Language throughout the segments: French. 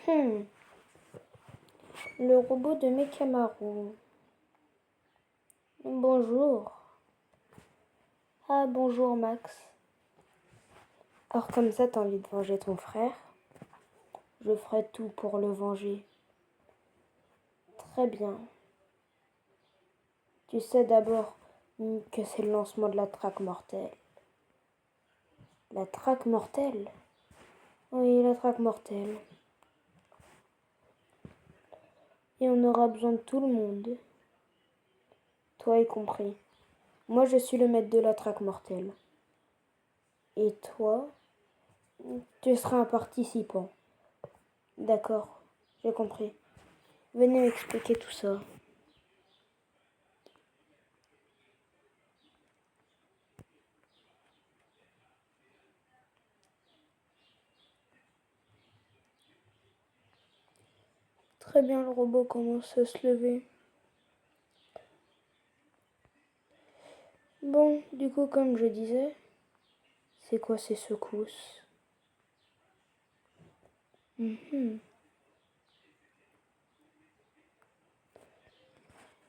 Hmm, le robot de Mekamaru. Bonjour. Ah, bonjour Max. Alors comme ça, t'as envie de venger ton frère? Je ferai tout pour le venger. Très bien. Tu sais d'abord que c'est le lancement de la traque mortelle. La traque mortelle? Oui, la traque mortelle. Et on aura besoin de tout le monde. Toi y compris. Moi, je suis le maître de la traque mortelle. Et toi, tu seras un participant. D'accord, j'ai compris. Venez m'expliquer tout ça. Très bien, le robot commence à se lever. Bon, du coup, comme je disais, c'est quoi ces secousses?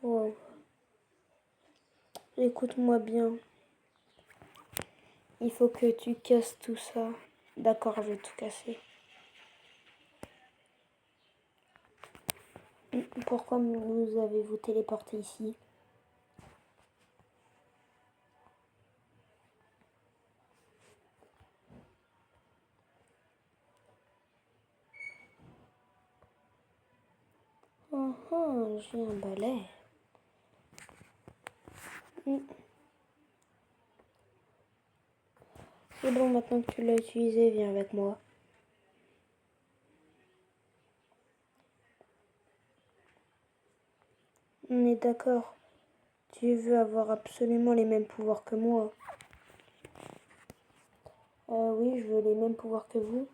Wow. Écoute-moi bien. Il faut que tu casses tout ça. D'accord, je vais tout casser. Pourquoi nous avez-vous téléporté ici? J'ai un balai. C'est bon, maintenant que tu l'as utilisé, viens avec moi. On est d'accord. Tu veux avoir absolument les mêmes pouvoirs que moi. Oui, je veux les mêmes pouvoirs que vous.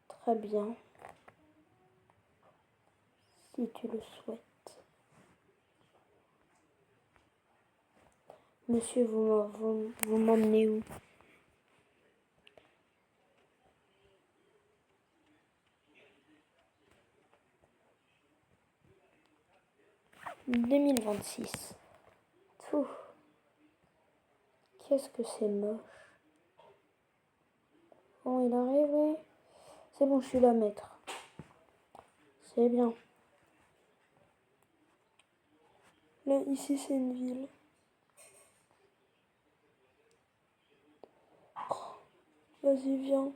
Très bien. Si tu le souhaites. Monsieur, vous m'emmenez où? « 2026. Tout. Qu'est-ce que c'est moche. Bon, il arrive, oui. C'est bon, je suis là, maître. C'est bien. Là, ici, c'est une ville. Vas-y, viens.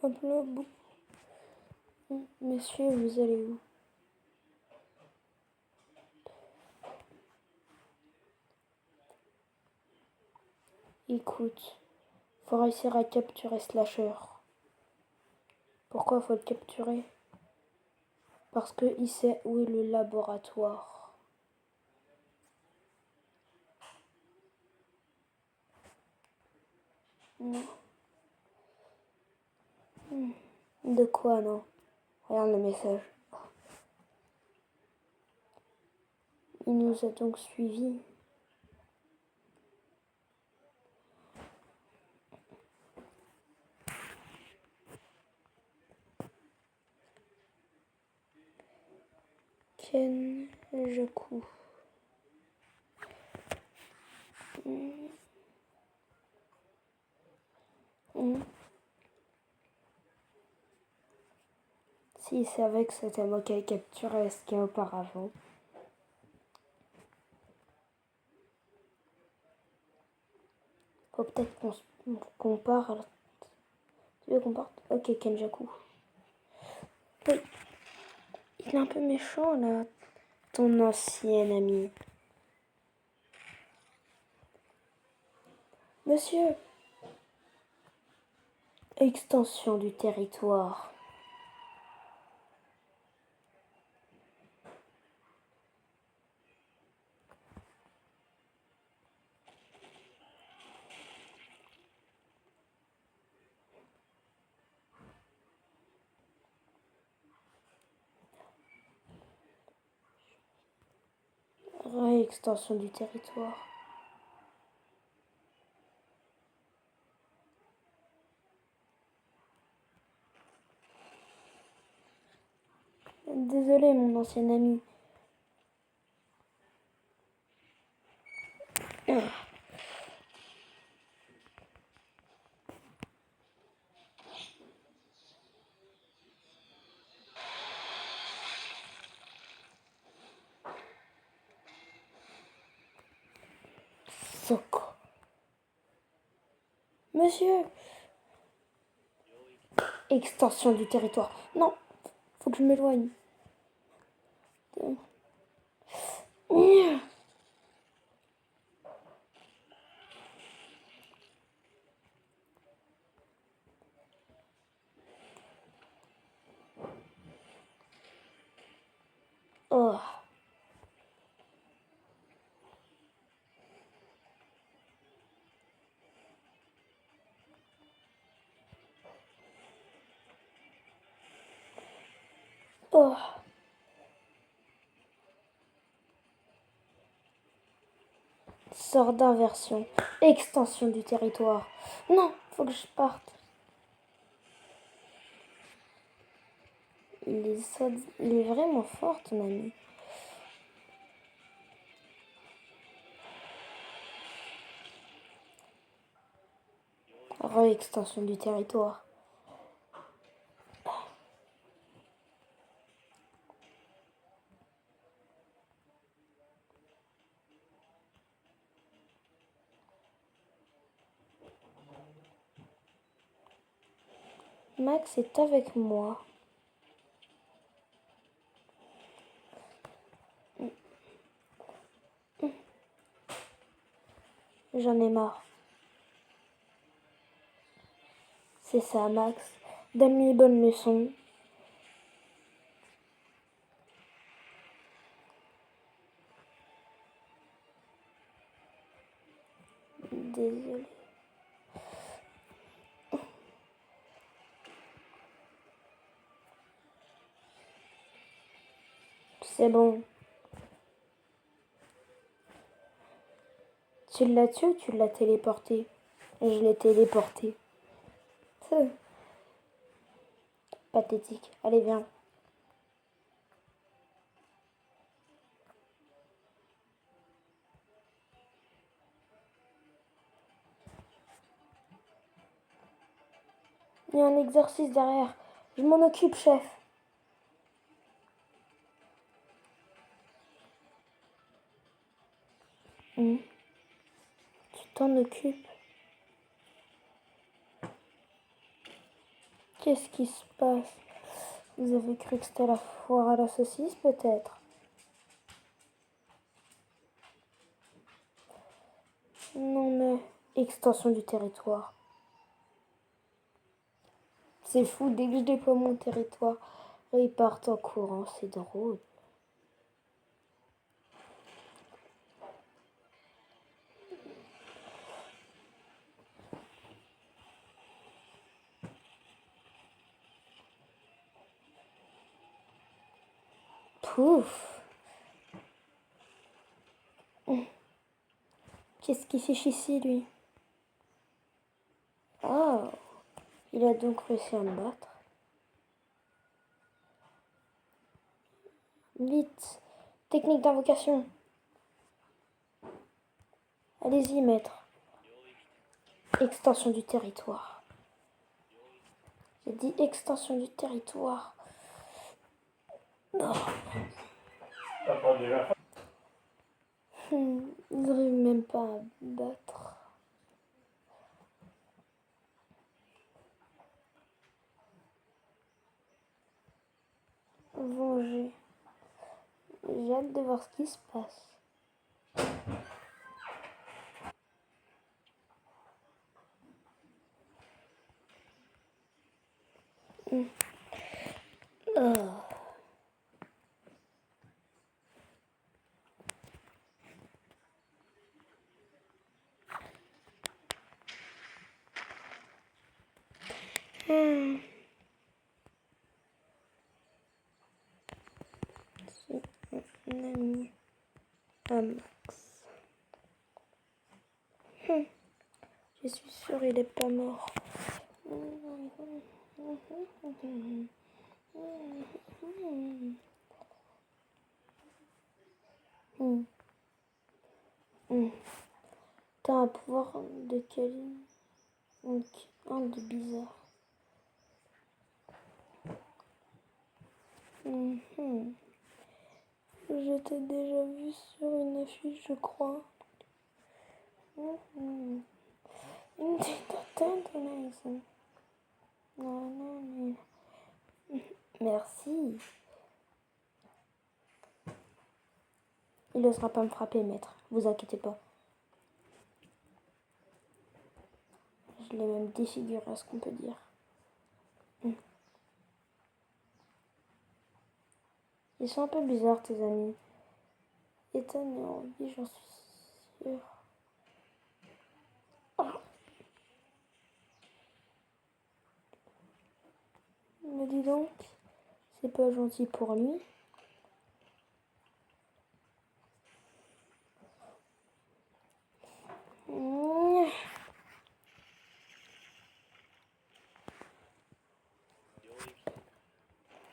Hop là, boum. Messieurs, vous allez où? Écoute, faut réussir à capturer Slasher. Pourquoi faut le capturer? Parce qu'il sait où est le laboratoire. Non. De quoi, non? Regarde le message. Il nous a donc suivis. Kenjaku. S'il savait que c'était moi qui avais capturé ce qu'il y a auparavant. Faut peut-être qu'on parle. Tu veux qu'on parte? Ok, Kenjaku. Oui. Il est un peu méchant, là. Ton ancien ami. Monsieur. Extension du territoire. Réextension du territoire. Désolé, mon ancien ami. Soko. Monsieur. Extension du territoire. Non, faut que je m'éloigne. Oh. Oh. Sort d'inversion. Extension du territoire. Non, faut que je parte. Il est vraiment fort, ton ami. Re-extension du territoire. Max est avec moi. J'en ai marre. C'est ça, Max. Donne-lui bonne leçon. Désolé. C'est bon. Tu l'as tué ou tu l'as téléporté? Je l'ai téléporté. Pathétique. Allez, viens. Il y a un exercice derrière. Je m'en occupe, chef. Tu t'en occupes? Qu'est-ce qui se passe? Vous avez cru que c'était la foire à la saucisse, peut-être? Non, mais... Extension du territoire. C'est fou, dès que je déploie mon territoire, ils partent en courant, c'est drôle. Pouf! Qu'est-ce qui fiche ici, lui? Oh! Il a donc réussi à me battre. Vite! Technique d'invocation. Allez-y, maître. Extension du territoire. J'ai dit extension du territoire. Oh. Ils n'arrivent même pas à battre. Venger. J'ai hâte de voir ce qui se passe. Oh. C'est un ami à Max. Je suis sûre il est pas mort. T'as un pouvoir de quel... Donc, un de bizarre. Je t'ai déjà vu sur une affiche, je crois. Merci. Il n'osera pas me frapper, maître. Vous inquiétez pas. Je l'ai même défiguré, à ce qu'on peut dire. Ils sont un peu bizarres, tes amis. Ethan est en vie, j'en suis sûre. Me dis donc, c'est pas gentil pour lui.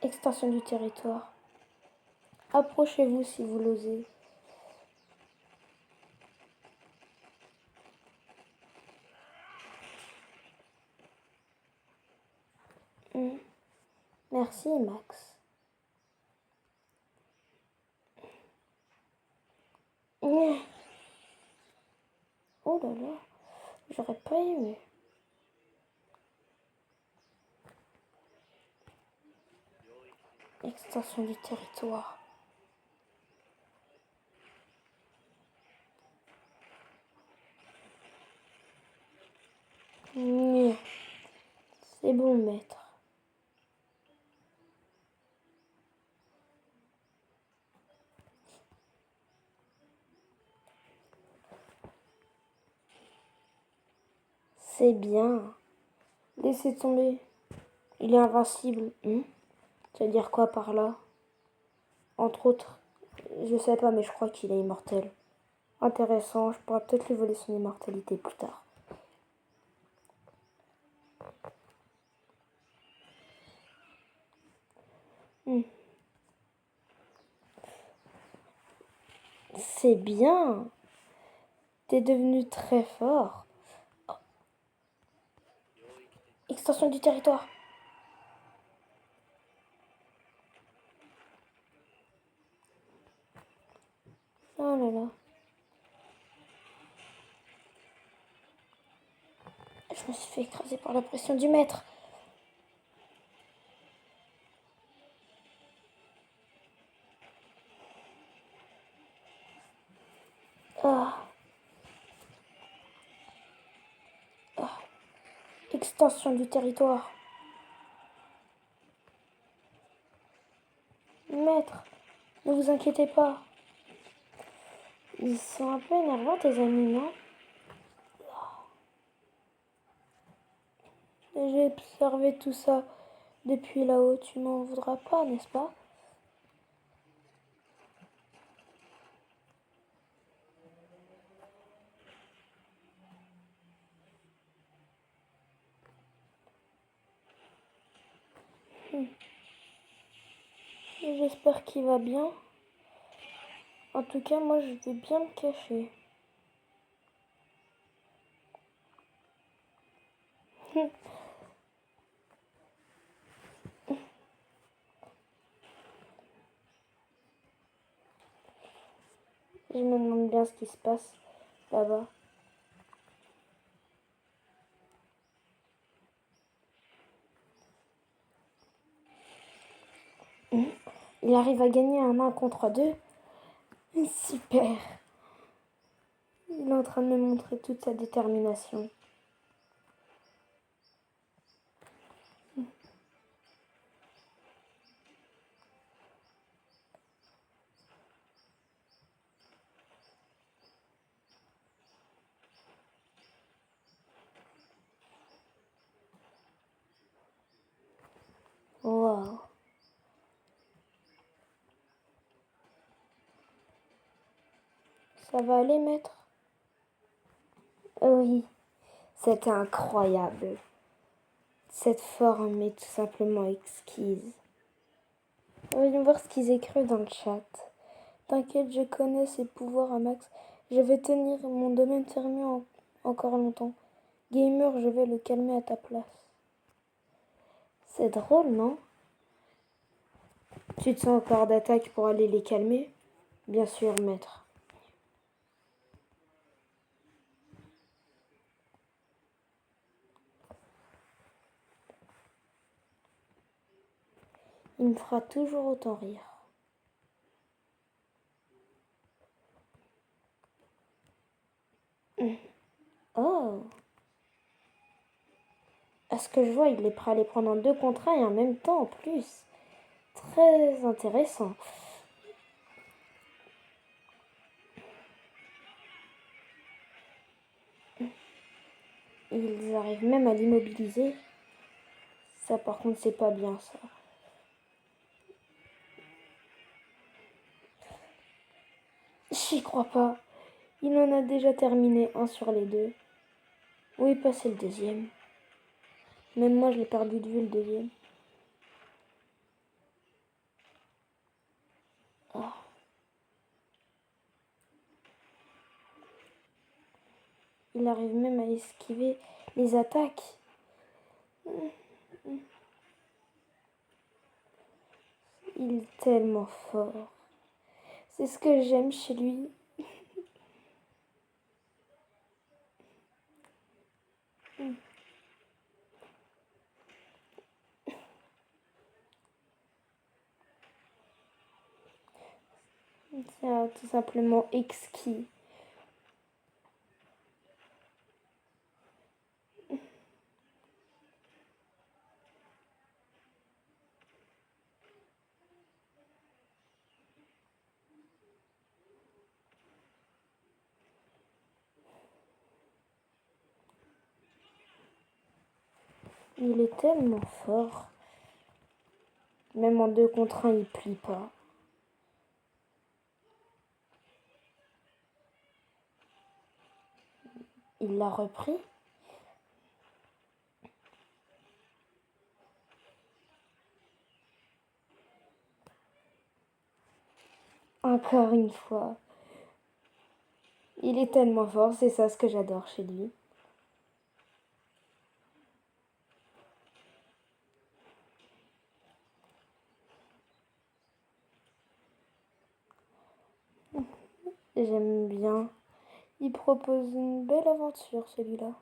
Extension du territoire. Approchez-vous si vous l'osez. Merci, Max. Oh là là, j'aurais pas aimé. Extension du territoire. C'est bon, maître. C'est bien. Laissez tomber. Il est invincible. Ça veut dire quoi par là? Entre autres, je sais pas, mais je crois qu'il est immortel. Intéressant, je pourrais peut-être lui voler son immortalité plus tard. C'est bien. T'es devenu très fort. Oh. Extension du territoire. Oh là là. Je me suis fait écraser par la pression du maître. Extension du territoire. Maître, ne vous inquiétez pas. Ils sont un peu énervants, tes amis, non? J'ai observé tout ça depuis là-haut. Tu m'en voudras pas, n'est-ce pas? J'espère qu'il va bien. En tout cas, moi, je vais bien me cacher. Je me demande bien ce qui se passe là-bas. Il arrive à gagner un 1 contre 2. Super. Il est en train de me montrer toute sa détermination. Wow. Ça va aller, maître? Oui, c'était incroyable. Cette forme est tout simplement exquise. Voyons voir ce qu'ils écrivent dans le chat. T'inquiète, je connais ses pouvoirs à max. Je vais tenir mon domaine fermé encore longtemps. Gamer, je vais le calmer à ta place. C'est drôle, non? Tu te sens encore d'attaque pour aller les calmer? Bien sûr, maître. Il me fera toujours autant rire. Oh! À ce que je vois, il est prêt à les prendre en 2 contre 1 et en même temps en plus. Très intéressant. Ils arrivent même à l'immobiliser. Ça par contre c'est pas bien ça. J'y crois pas. Il en a déjà terminé un sur les deux. Où est passé le deuxième? Même moi je l'ai perdu de vue le deuxième. Oh. Il arrive même à esquiver les attaques. Il est tellement fort. C'est ce que j'aime chez lui. C'est tout simplement exquis. Il est tellement fort. Même en 2 contre 1, il plie pas. Il l'a repris. Encore une fois. Il est tellement fort, c'est ça ce que j'adore chez lui. J'aime bien. Il propose une belle aventure celui-là.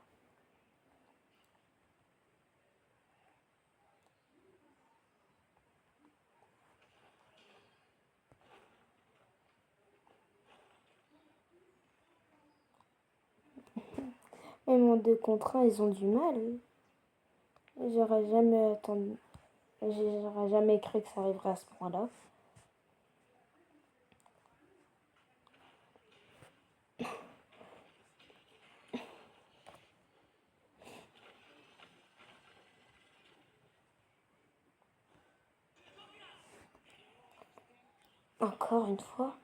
Même en 2 contre 1, ils ont du mal. J'aurais jamais attendu. J'aurais jamais cru que ça arriverait à ce point-là. Encore une fois.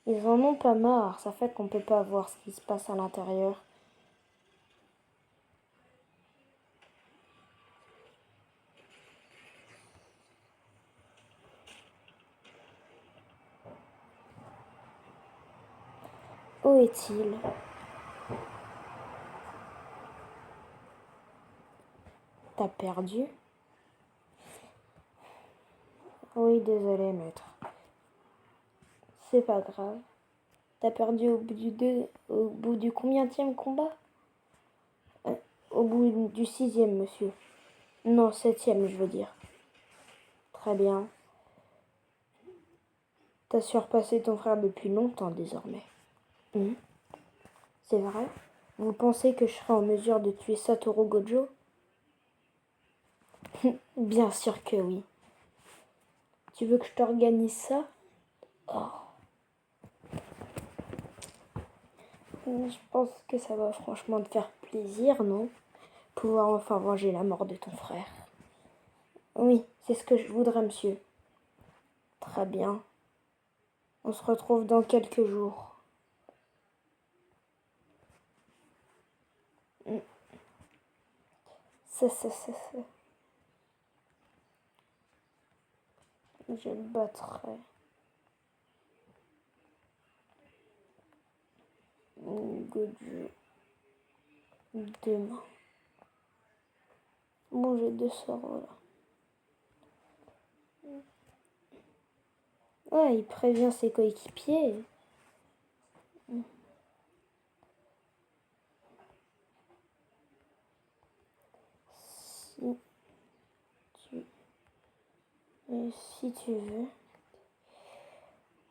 Ils en ont pas marre. Ça fait qu'on peut pas voir ce qui se passe à l'intérieur. Où est-il? T'as perdu? Oui, désolé, maître. C'est pas grave. T'as perdu au bout du combienième combat? Au bout du 6e, monsieur. Non, 7e, je veux dire. Très bien. T'as surpassé ton frère depuis longtemps désormais. C'est vrai? Vous pensez que je serai en mesure de tuer Satoru Gojo? Bien sûr que oui. Tu veux que je t'organise ça? Oh. Je pense que ça va franchement te faire plaisir, non? Pouvoir enfin venger la mort de ton frère. Oui, c'est ce que je voudrais, monsieur. Très bien. On se retrouve dans quelques jours. C'est. Je le battrai. Gojo. Demain. Bon, j'ai 2 sorts, voilà. Ouais, il prévient ses coéquipiers. Si tu veux.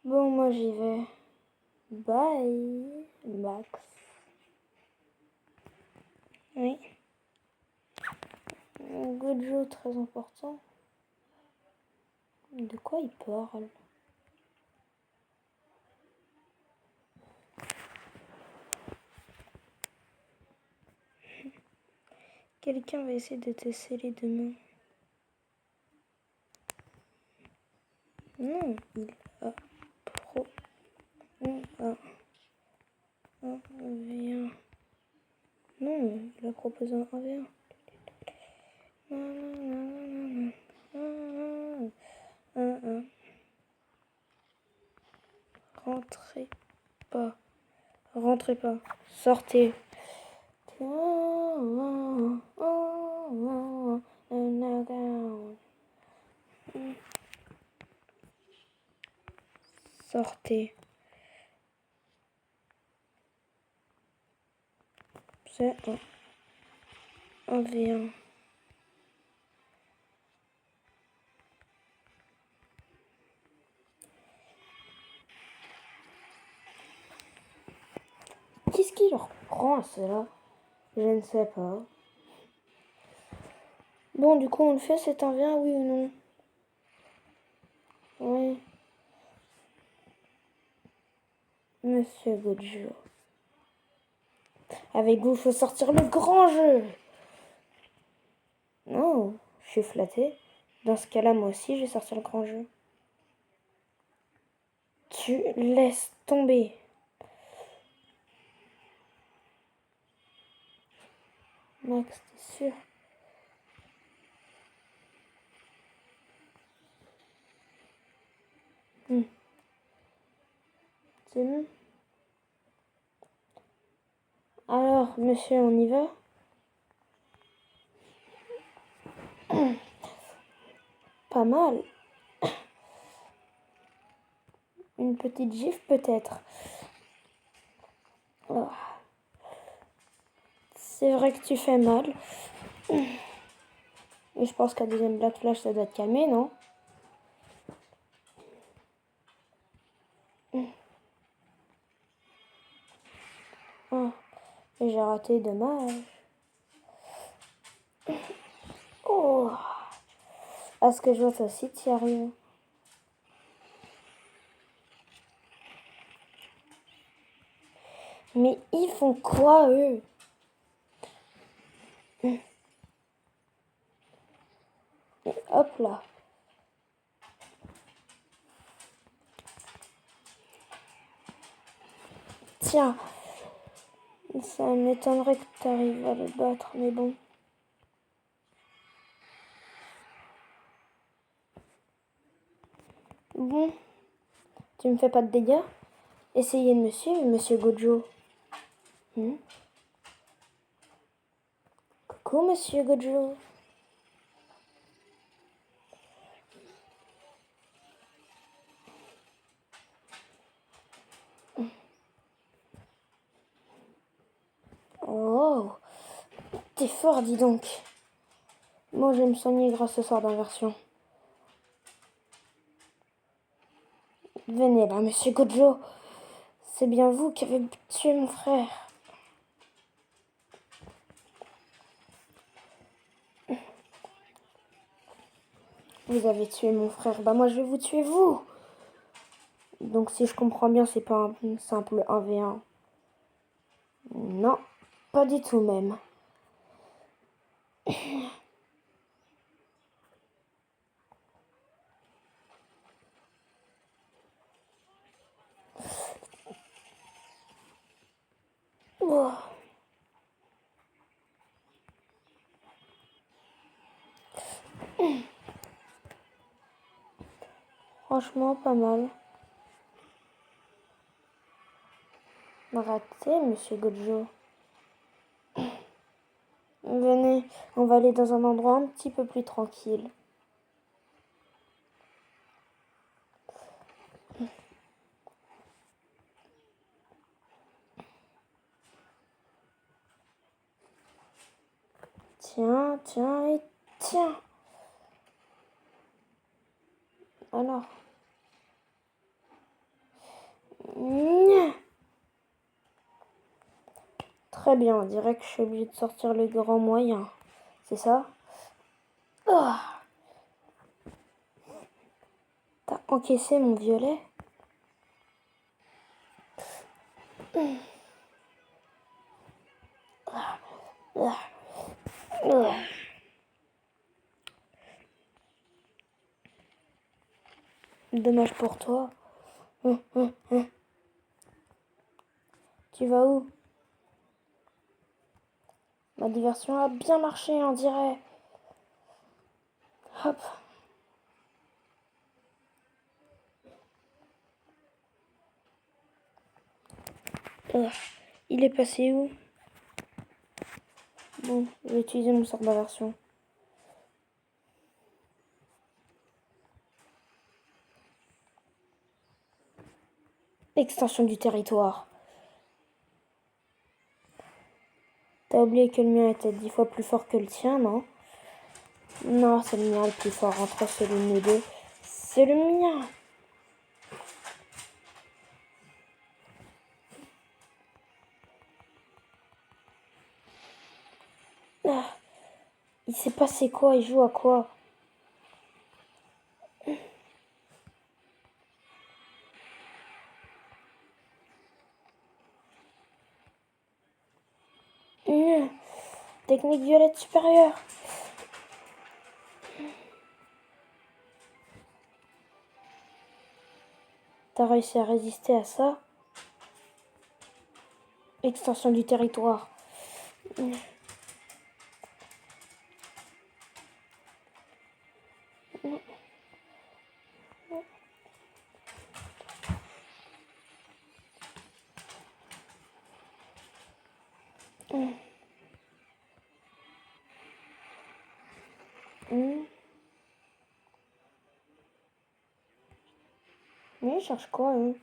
Bon, moi j'y vais. Bye, Max. Oui. Gojo, très important. De quoi il parle? Quelqu'un va essayer de te sceller demain. Non, il a pro... Non, un V1. Non, il a proposé un V1. Rentrez pas. Sortez. Sortez. C'est un V1. Qu'est-ce qui leur prend à cela? Je ne sais pas. Bon, du coup, on le fait, c'est un V1, oui ou non? Oui. Monsieur Gojo. Avec vous, il faut sortir le grand jeu. Non, je suis flattée. Dans ce cas-là, moi aussi, je vais sortir le grand jeu. Tu laisses tomber. Max, t'es sûr? C'est bon? Alors, monsieur, on y va? Pas mal. Une petite gifle peut-être. Oh. C'est vrai que tu fais mal. Et je pense qu'à deuxième Black Flash, ça doit te calmer, non? Oh. Et j'ai raté, dommage. Oh. À ce que je vois, toi aussi, t'y arrives. Mais ils font quoi, eux? Et hop là. Tiens. Ça m'étonnerait que tu arrives à le battre, mais bon. Bon. Tu me fais pas de dégâts? Essayez de me suivre, monsieur Gojo. Coucou, monsieur Gojo. Oh, t'es fort, dis donc. Moi, je vais me soigner grâce au sort d'inversion. Venez là, monsieur Gojo. C'est bien vous qui avez tué mon frère. Vous avez tué mon frère, bah moi je vais vous tuer vous. Donc si je comprends bien, c'est pas un simple 1v1. Non, pas du tout même. Oh. Franchement, pas mal. Raté, monsieur Gojo. Venez, on va aller dans un endroit un petit peu plus tranquille. Tiens, tiens et tiens. Alors. Nya. Très bien, on dirait que je suis obligée de sortir le grand moyen. C'est ça? Oh. T'as encaissé mon violet? Dommage pour toi. Tu vas où? Ma diversion a bien marché, on dirait. Hop. Il est passé où? Bon, je vais utiliser mon sort d'aversion. Extension du territoire. T'as oublié que le mien était 10 fois plus fort que le tien, non? Non, c'est le mien le plus fort. Entre celui de nous deux, c'est le mien. Ah, il s'est passé quoi? Il joue à quoi? Technique violette supérieure. T'as réussi à résister à ça? Extension du territoire. Mais il cherche quoi, hein?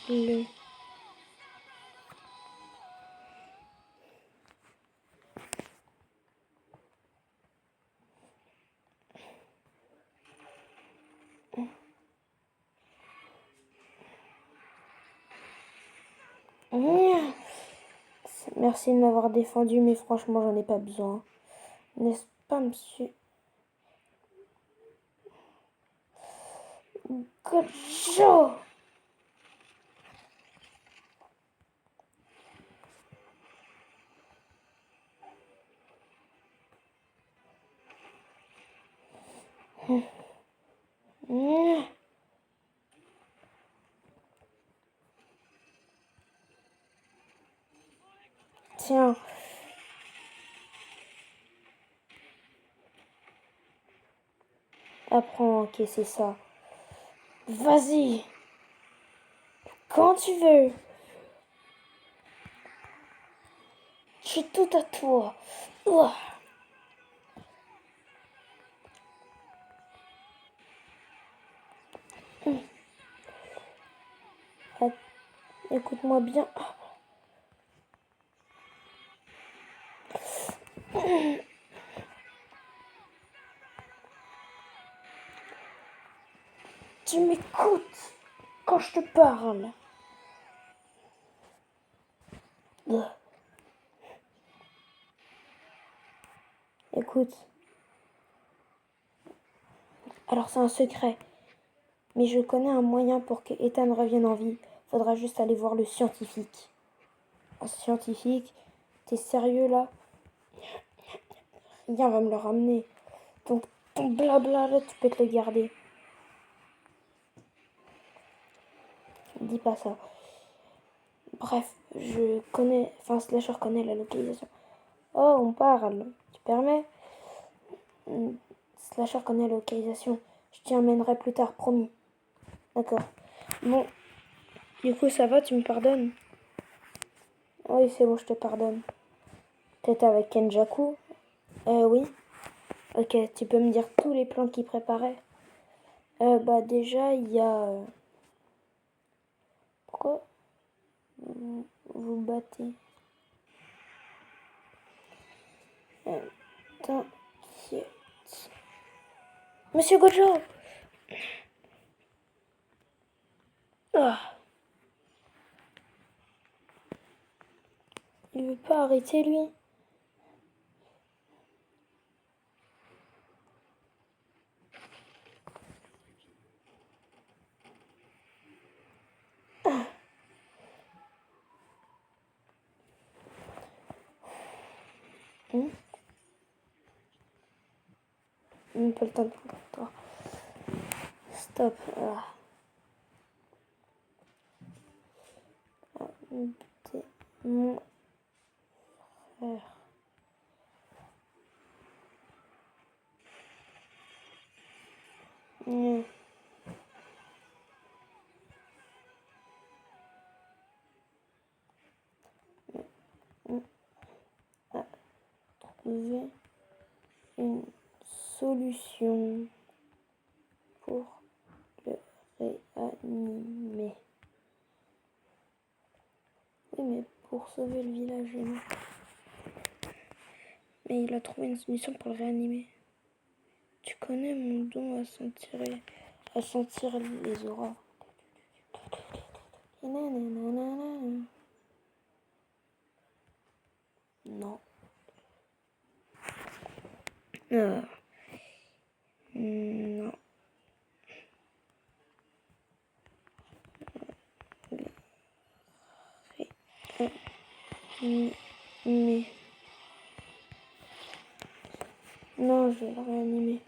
Le... Merci de m'avoir défendu, mais franchement, j'en ai pas besoin. N'est-ce pas, monsieur Gojo? Tiens. Apprends à encaisser ça. Vas-y. Quand tu veux. Je suis tout à toi. Ouah. Écoute-moi bien. Tu m'écoutes quand je te parle. Écoute. Alors c'est un secret. Mais je connais un moyen pour que Ethan revienne en vie. Faudra juste aller voir le scientifique. Un scientifique, t'es sérieux là? Rien va me le ramener. Donc ton blabla là, tu peux te le garder. Dis pas ça. Bref, je connais, enfin Slasher connaît la localisation. Oh, on parle. Tu permets? Slasher connaît la localisation. Je t'y emmènerai plus tard, promis. D'accord. Bon, du coup ça va, tu me pardonnes? Oui, c'est bon, je te pardonne. T'étais avec Kenjaku? Oui. Ok, tu peux me dire tous les plans qu'il préparait? Bah déjà, il y a... Pourquoi vous vous battez? T'inquiète. Monsieur Gojo! Ah, il veut pas arrêter, lui. Même pas le temps de prendre toi. Stop. T'es mon frère. Mmh. A trouvé une solution pour le réanimer. Oui, mais pour sauver le village, non. Mais il a trouvé une solution pour le réanimer. Tu connais mon don à sentir les auras. Non. Non. Mais non, je vais le réanimer.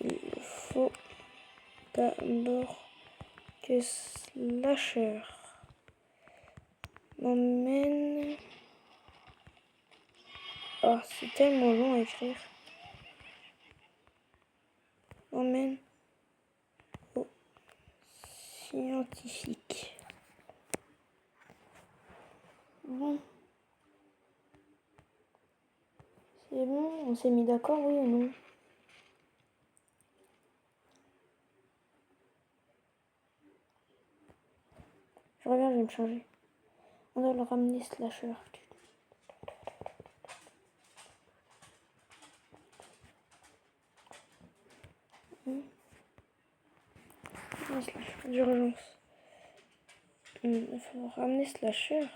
Il faut d'abord que Slasher m'emmène. Oh, c'est tellement long à écrire. M'emmène au scientifique. Bon. C'est bon, on s'est mis d'accord, oui ou non? Je reviens, je vais me changer. On doit le ramener Slasher. Slasher d'urgence. Il faut ramener Slasher.